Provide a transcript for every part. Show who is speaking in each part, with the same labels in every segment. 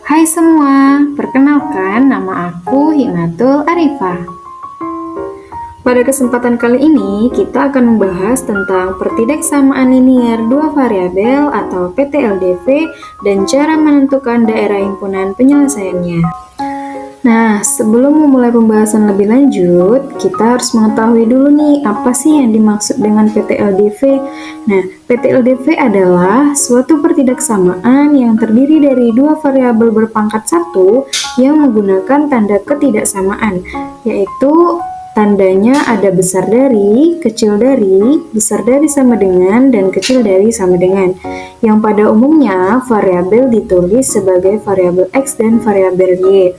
Speaker 1: Hai semua, perkenalkan nama aku Hikmatul Arifah. Pada kesempatan kali ini, kita akan membahas tentang pertidaksamaan linier dua variabel atau PTLDV dan cara menentukan daerah himpunan penyelesaiannya. Nah, sebelum memulai pembahasan lebih lanjut, kita harus mengetahui dulu nih, apa sih yang dimaksud dengan PTLDV? Nah, PTLDV adalah suatu pertidaksamaan yang terdiri dari dua variabel berpangkat satu yang menggunakan tanda ketidaksamaan, yaitu tandanya ada besar dari, kecil dari, besar dari sama dengan, dan kecil dari sama dengan. Yang pada umumnya, variabel ditulis sebagai variabel X dan variabel Y.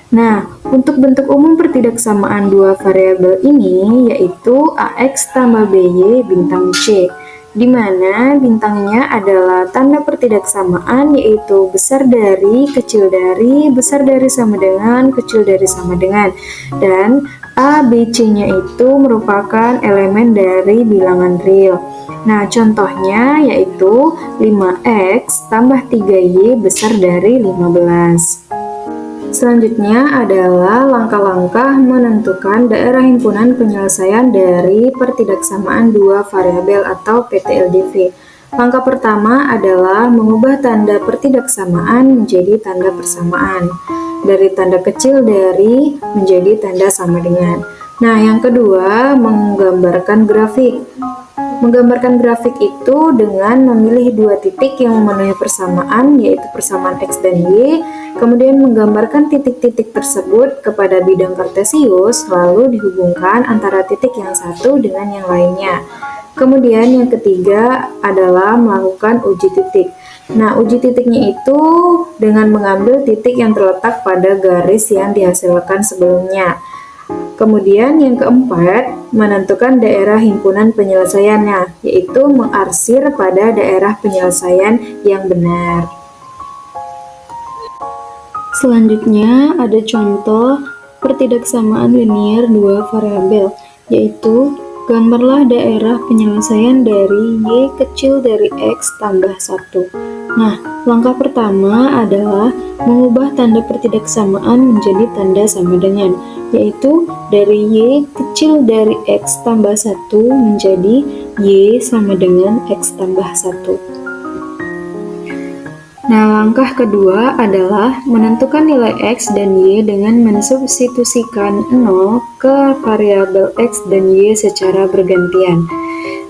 Speaker 1: Nah, untuk bentuk umum pertidaksamaan dua variabel ini yaitu AX tambah BY bintang C, di mana bintangnya adalah tanda pertidaksamaan yaitu besar dari, kecil dari, besar dari sama dengan, kecil dari sama dengan, dan A, B, C-nya itu merupakan elemen dari bilangan real. Nah, contohnya yaitu 5X tambah 3Y besar dari 15. Selanjutnya adalah langkah-langkah menentukan daerah himpunan penyelesaian dari pertidaksamaan dua variabel atau PTLDV. Langkah pertama adalah mengubah tanda pertidaksamaan menjadi tanda persamaan. Dari tanda kecil dari menjadi tanda sama dengan. Nah, yang kedua, menggambarkan grafik. Menggambarkan grafik itu dengan memilih dua titik yang memenuhi persamaan, yaitu persamaan X dan Y, kemudian menggambarkan titik-titik tersebut kepada bidang kartesius, lalu dihubungkan antara titik yang satu dengan yang lainnya. Kemudian yang ketiga adalah melakukan uji titik. Nah, uji titiknya itu dengan mengambil titik yang terletak pada garis yang dihasilkan sebelumnya. Kemudian yang keempat, menentukan daerah himpunan penyelesaiannya, yaitu mengarsir pada daerah penyelesaian yang benar. Selanjutnya ada contoh pertidaksamaan linier dua variabel, yaitu gambarlah daerah penyelesaian dari Y kecil dari X tambah 1. Nah, langkah pertama adalah mengubah tanda pertidaksamaan menjadi tanda sama dengan, yaitu dari Y kecil dari X tambah 1 menjadi Y sama dengan X tambah 1. Nah, langkah kedua adalah menentukan nilai X dan Y dengan mensubstitusikan 0 ke variabel X dan Y secara bergantian.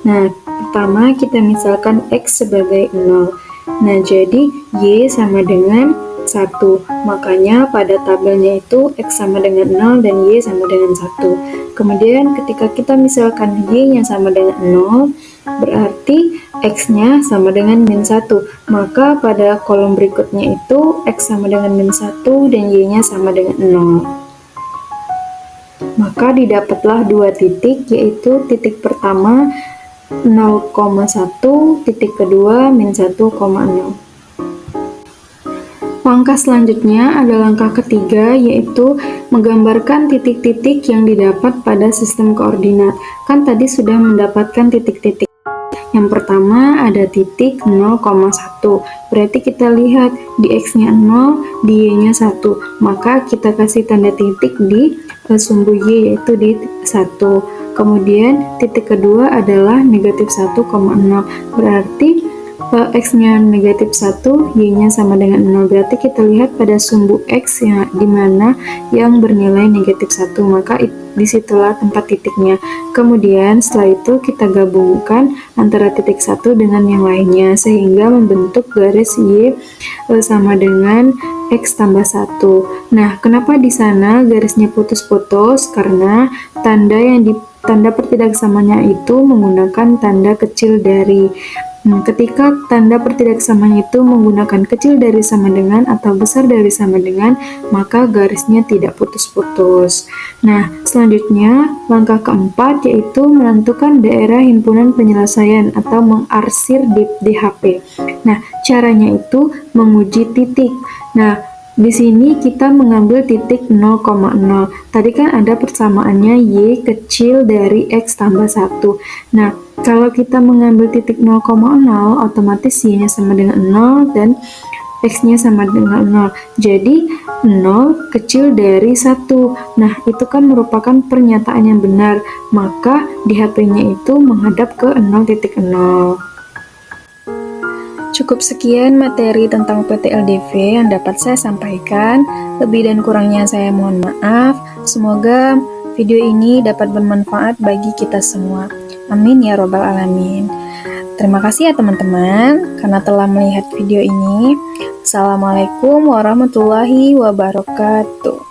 Speaker 1: Nah, pertama kita misalkan X sebagai 0. Nah, jadi Y sama dengan 1. Makanya pada tabelnya itu X sama dengan 0 dan Y sama dengan 1. Kemudian ketika kita misalkan Y-nya sama dengan 0, berarti X-nya sama dengan min 1. Maka pada kolom berikutnya itu X sama dengan min 1 dan Y-nya sama dengan 0. Maka didapatlah dua titik, yaitu titik pertama 0,1, titik kedua min 1,0. Langkah selanjutnya ada langkah ketiga, yaitu menggambarkan titik-titik yang didapat pada sistem koordinat. Kan tadi sudah mendapatkan titik-titik. Yang pertama ada titik 0,1, berarti kita lihat di X-nya 0, di Y-nya 1, maka kita kasih tanda titik di sumbu Y, yaitu di 1. Kemudian titik kedua adalah negatif 1,0, berarti X-nya negatif 1, Y-nya sama dengan 0, berarti kita lihat pada sumbu X yang dimana yang bernilai negatif 1, maka disitulah tempat titiknya. Kemudian setelah itu kita gabungkan antara titik 1 dengan yang lainnya, sehingga membentuk garis Y sama dengan X tambah 1. Nah, kenapa di sana garisnya putus-putus? Karena tanda pertidaksamannya itu menggunakan tanda kecil dari. Ketika tanda pertidaksamaan itu menggunakan kecil dari sama dengan atau besar dari sama dengan, maka garisnya tidak putus-putus. Nah, selanjutnya langkah keempat yaitu menentukan daerah himpunan penyelesaian atau mengarsir di DHP. Nah, caranya itu menguji titik. Nah, di sini kita mengambil titik 0,0. Tadi kan ada persamaannya Y kecil dari X tambah 1. Nah, kalau kita mengambil titik 0,0, otomatis Y-nya sama dengan 0 dan X-nya sama dengan 0. Jadi 0 kecil dari 1. Nah, itu kan merupakan pernyataan yang benar. Maka di HP-nya itu menghadap ke 0.0. Cukup sekian materi tentang PT-LDV yang dapat saya sampaikan. Lebih dan kurangnya saya mohon maaf. Semoga video ini dapat bermanfaat bagi kita semua. Amin ya robbal alamin. Terima kasih ya teman-teman karena telah melihat video ini. Assalamualaikum warahmatullahi wabarakatuh.